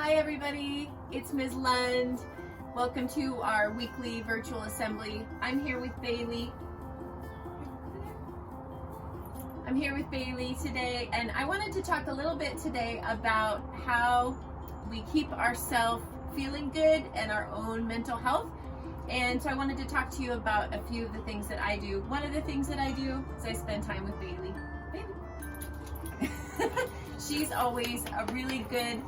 Hi everybody, it's Ms. Lund. Welcome to our weekly virtual assembly. I'm here with Bailey. Today, and I wanted to talk a little bit today about how we keep ourselves feeling good and our own mental health. And so I wanted to talk to you about a few of the things that I do. One of the things that I do is I spend time with Bailey. She's always a really good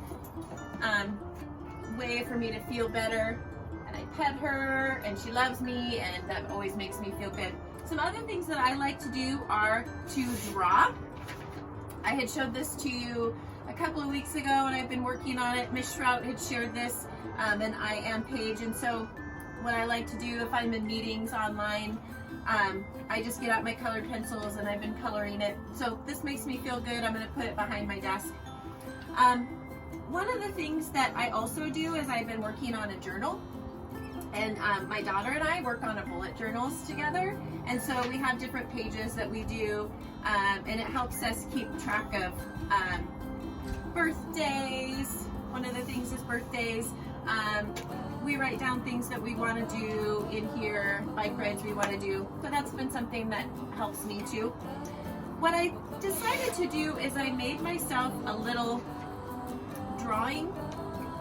way for me to feel better, and I pet her and she loves me, and that always makes me feel good. Some other things that I like to do are to draw. I had showed this to you a couple of weeks ago and I've been working on it. Miss Shrout had shared this an I Am page, and so what I like to do if I'm in meetings online, I just get out my colored pencils and I've been coloring it. So this makes me feel good. I'm going to put it behind my desk. One of the things that I also do is I've been working on a journal, and my daughter and I work on a bullet journals together, and so we have different pages that we do, and it helps us keep track of birthdays. One of the things is birthdays. We write down things that we want to do in here, bike rides we want to do, so that's been something that helps me too. What I decided to do is I made myself a little drawing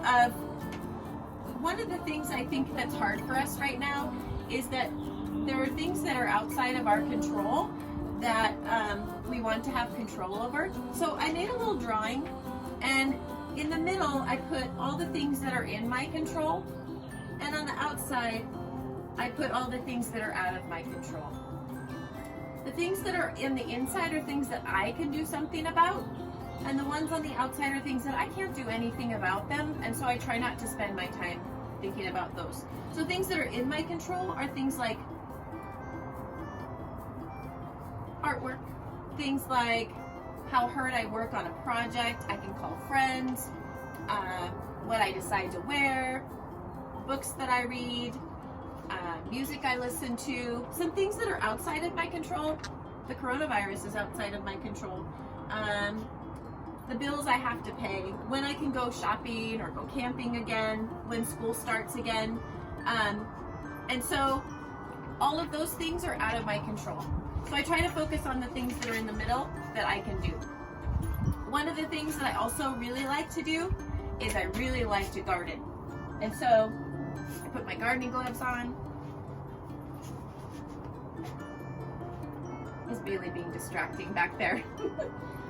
of one of the things I think that's hard for us right now is that there are things that are outside of our control that we want to have control over. So I made a little drawing, and in the middle I put all the things that are in my control, and on the outside I put all the things that are out of my control. The things that are in the inside are things that I can do something about, and the ones on the outside are things that I can't do anything about them, and so I try not to spend my time thinking about those. So things that are in my control are things like artwork, things like how hard I work on a project, I can call friends, what I decide to wear, books that I read, music I listen to, some things that are outside of my control. The coronavirus is outside of my control. The bills I have to pay, when I can go shopping or go camping again, when school starts again. And so all of those things are out of my control. So I try to focus on the things that are in the middle that I can do. One of the things that I also really like to do is I really like to garden. And so I put my gardening gloves on. Is Bailey being distracting back there?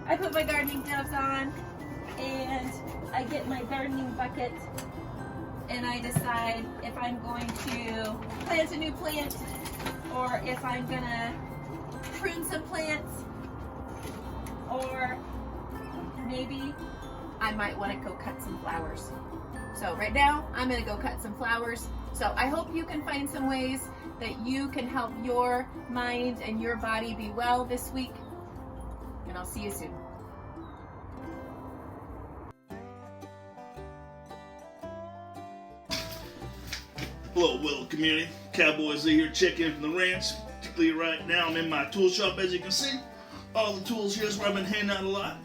I put my gardening gloves on and I get my gardening bucket and I decide if I'm going to plant a new plant or if I'm gonna prune some plants, or maybe I might want to go cut some flowers. So right now I'm gonna go cut some flowers. So I hope you can find some ways that you can help your mind and your body be well this week. And I'll see you soon. Hello, Weddle community. Cowboys are here checking in from the ranch. Particularly right now, I'm in my tool shop, as you can see. All the tools here is where I've been handing out a lot.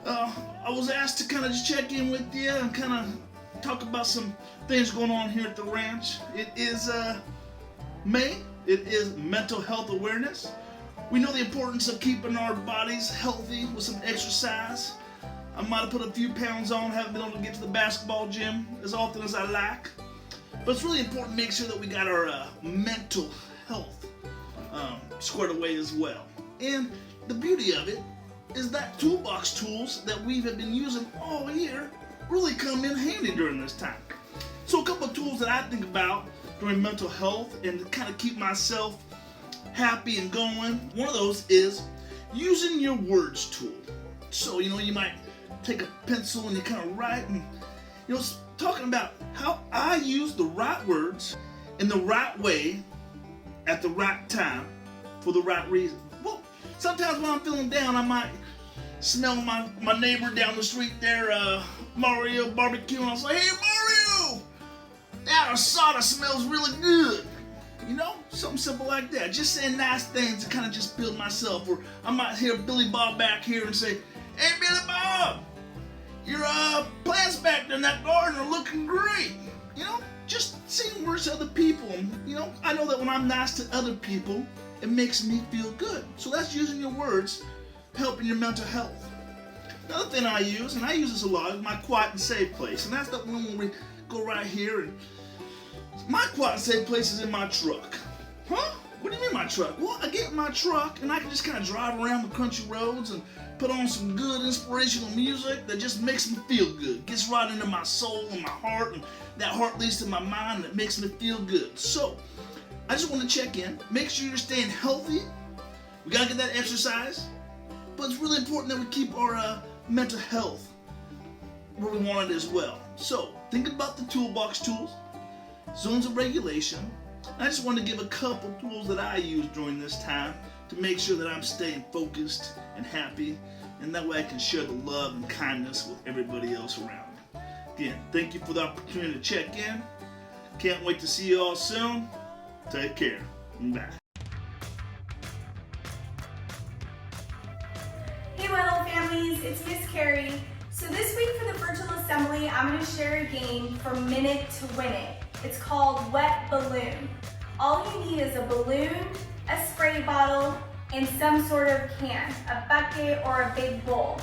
I was asked to kind of just check in with you and kind of talk about some things going on here at the ranch. It is May. It is Mental Health Awareness. We know the importance of keeping our bodies healthy with some exercise. I might have put a few pounds on, haven't been able to get to the basketball gym as often as I like. But it's really important to make sure that we got our mental health squared away as well. And the beauty of it is that toolbox tools that we have been using all year really come in handy during this time. So a couple of tools that I think about during mental health and to kind of keep myself happy and going. One of those is using your words tool. So, you might take a pencil and you kind of write, and, talking about how I use the right words in the right way at the right time for the right reason. Well, sometimes when I'm feeling down, I might smell my neighbor down the street there, Mario barbecue, and I'll say, "Hey Mario, that asada smells really good." Something simple like that. Just saying nice things to kind of just build myself. Or I might hear Billy Bob back here and say, "Hey Billy Bob, your plant's back there in that garden are looking great. You know, just saying words to other people. You know, I know that when I'm nice to other people, it makes me feel good. So that's using your words, helping your mental health. Another thing I use, and I use this a lot, is my quiet and safe place. And that's the one where we go right here. And my quiet and safe place is in my truck. Huh? What do you mean my truck? Well, I get in my truck and I can just kind of drive around the country roads and put on some good inspirational music that just makes me feel good. Gets right into my soul and my heart, and that heart leads to my mind, and it makes me feel good. So, I just want to check in, make sure you're staying healthy. We gotta get that exercise, but it's really important that we keep our mental health where we want it as well. So, think about the toolbox tools, zones of regulation. I just want to give a couple tools that I use during this time to make sure that I'm staying focused and happy, and that way I can share the love and kindness with everybody else around me. Again, thank you for the opportunity to check in. Can't wait to see you all soon. Take care. Bye. Hey Weddle families, it's Miss Carrie. So this week for the virtual assembly, I'm going to share a game for Minute to Win It. It's called Wet Balloon. All you need is a balloon, a spray bottle, and some sort of can, a bucket or a big bowl.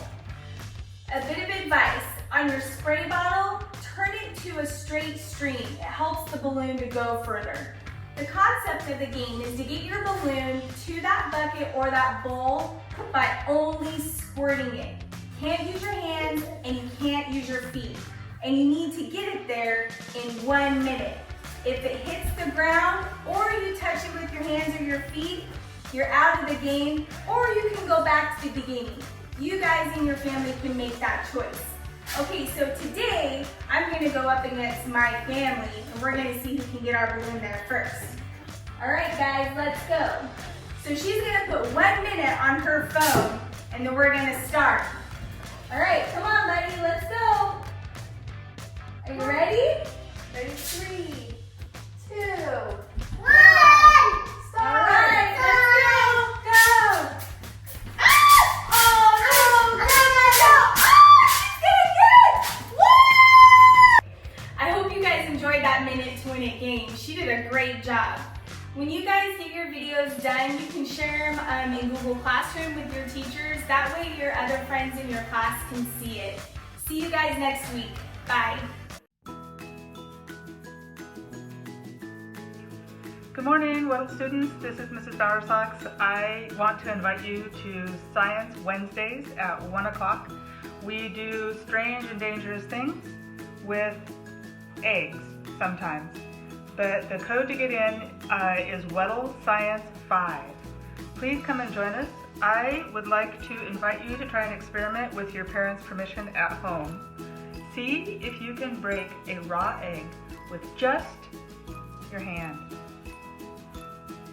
A bit of advice, on your spray bottle, turn it to a straight stream. It helps the balloon to go further. The concept of the game is to get your balloon to that bucket or that bowl by only squirting it. You can't use your hands and you can't use your feet. And you need to get it there in 1 minute. If it hits the ground or you touch it with your hands or your feet, you're out of the game, or you can go back to the beginning. You guys and your family can make that choice. Okay, so today I'm gonna go up against my family and we're gonna see who can get our balloon there first. All right guys, let's go. So she's gonna put 1 minute on her phone and then we're gonna start. All right, come on buddy, let's go. Are you ready? Ready, 3, 2, 1. Start. All right, let's go. Go. Oh no, no, no, no. Oh, she's gonna get it. Woo! I hope you guys enjoyed that Minute to Win It game. She did a great job. When you guys get your videos done, you can share them in Google Classroom with your teachers. That way your other friends in your class can see it. See you guys next week. Bye. Good morning, Weddle students. This is Mrs. Bowersox. I want to invite you to Science Wednesdays at 1 o'clock. We do strange and dangerous things with eggs sometimes. But the code to get in is Weddle Science 5. Please come and join us. I would like to invite you to try an experiment with your parents' permission at home. See if you can break a raw egg with just your hand.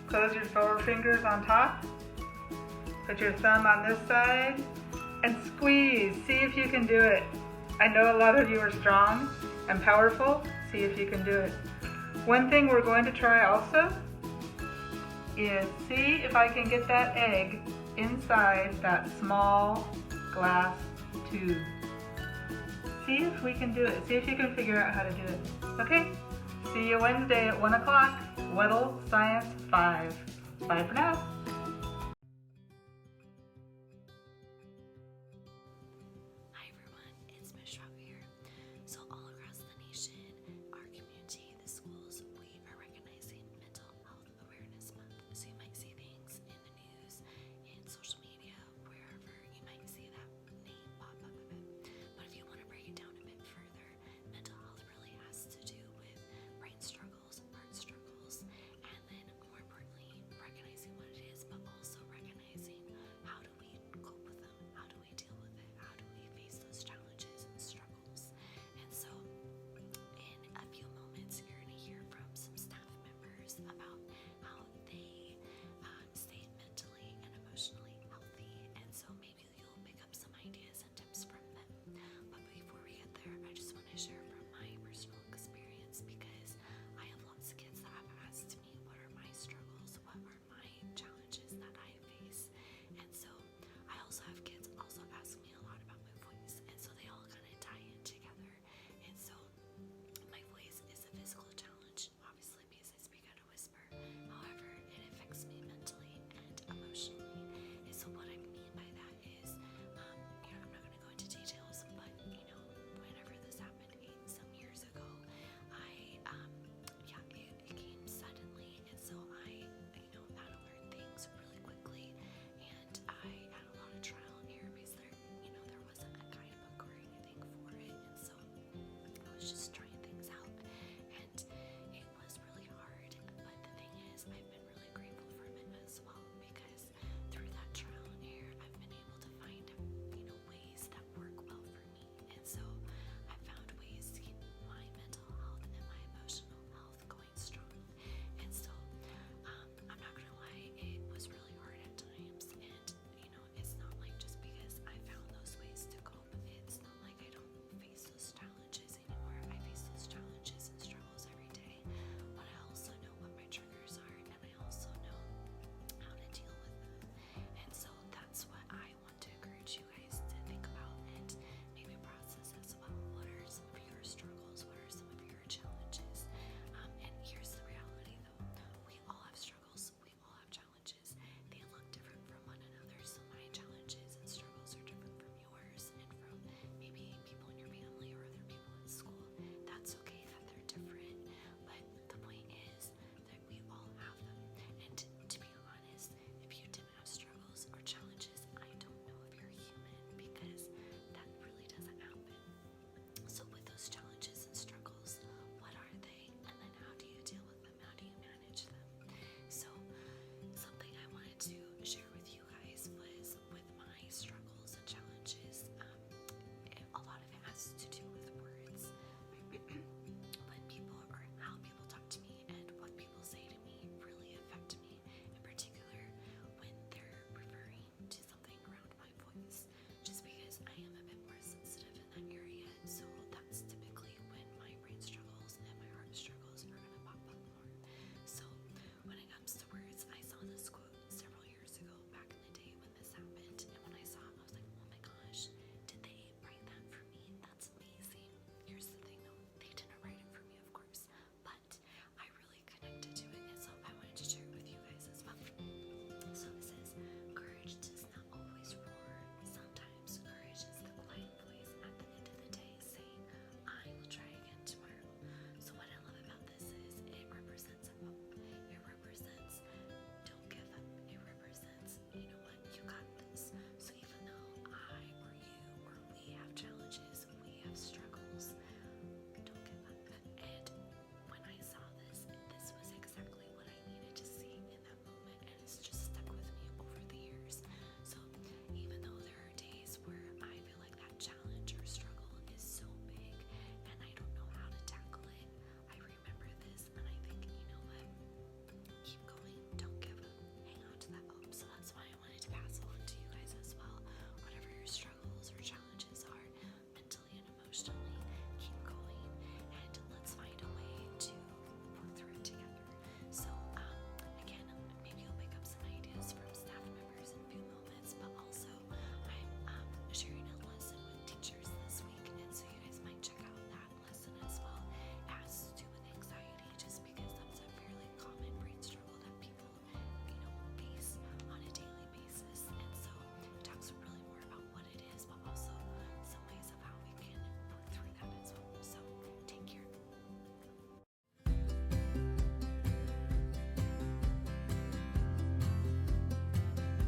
Close your 4 fingers on top, put your thumb on this side, and squeeze. See if you can do it. I know a lot of you are strong and powerful. See if you can do it. One thing we're going to try also is see if I can get that egg inside that small glass tube. See if we can do it. See if you can figure out how to do it. Okay? See you Wednesday at 1 o'clock. Weddle Science 5. Bye for now. Hi everyone, it's Ms. Schwab here. So all across the nation, our community, the schools, we are recognizing Mental Health Awareness Month. So you might see things in the news, in social media, wherever you might see that name pop up a bit. But if you want to break it down a bit further, mental health really has to do with brain struggles, heart struggles, and then more importantly, recognizing what it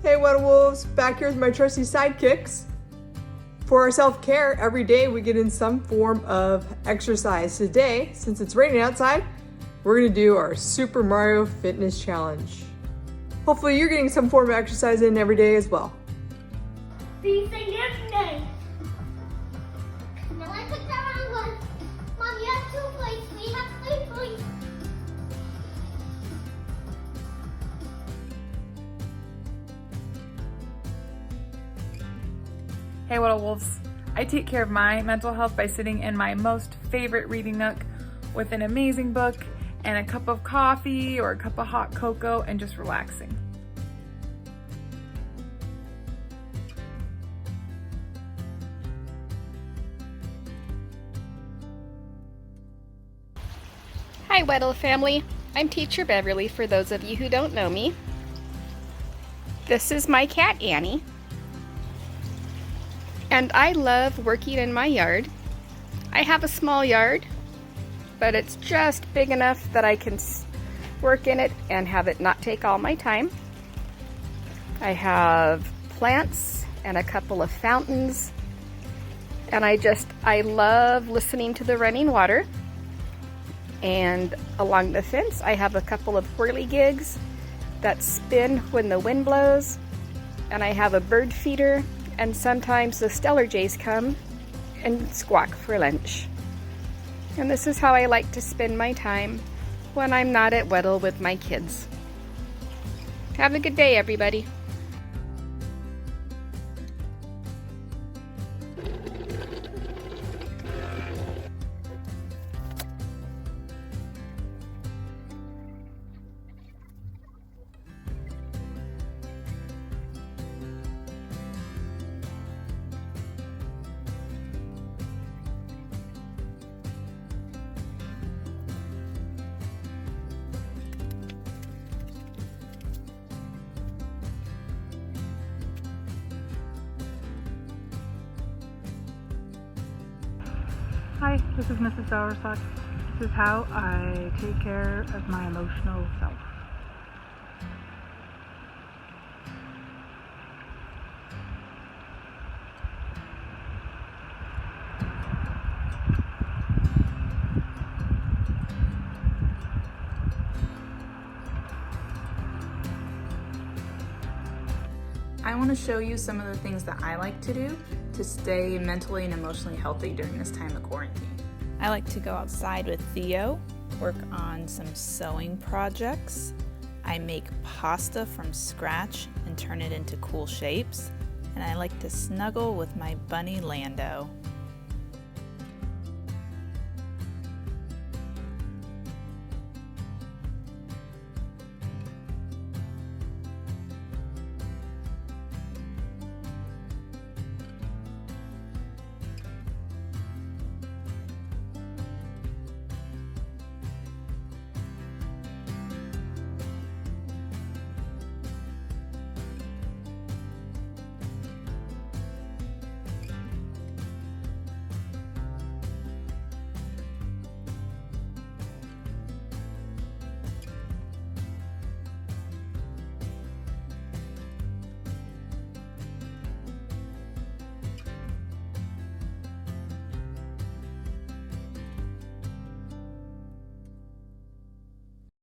Hey Weddle Wolves, back here with my trusty sidekicks. For our self-care, every day we get in some form of exercise. Today, since it's raining outside, we're gonna do our Super Mario Fitness Challenge. Hopefully you're getting some form of exercise in every day as well. These are your names. No, I picked the wrong one. Mom, you have 2 points. We have 3 points. Hey Weddle Wolves, I take care of my mental health by sitting in my most favorite reading nook with an amazing book and a cup of coffee or a cup of hot cocoa and just relaxing. Hi Weddle family, I'm Teacher Beverly for those of you who don't know me. This is my cat Annie. And I love working in my yard. I have a small yard, but it's just big enough that I can work in it and have it not take all my time. I have plants and a couple of fountains, and I love listening to the running water. And along the fence, I have a couple of whirligigs that spin when the wind blows, and I have a bird feeder. And sometimes the stellar jays come and squawk for lunch. And this is how I like to spend my time when I'm not at Weddle with my kids. Have a good day, everybody. Hi, this is Mrs. Soursock. This is how I take care of my emotional self. I want to show you some of the things that I like to do to stay mentally and emotionally healthy during this time of quarantine. I like to go outside with Theo, work on some sewing projects. I make pasta from scratch and turn it into cool shapes. And I like to snuggle with my bunny Lando.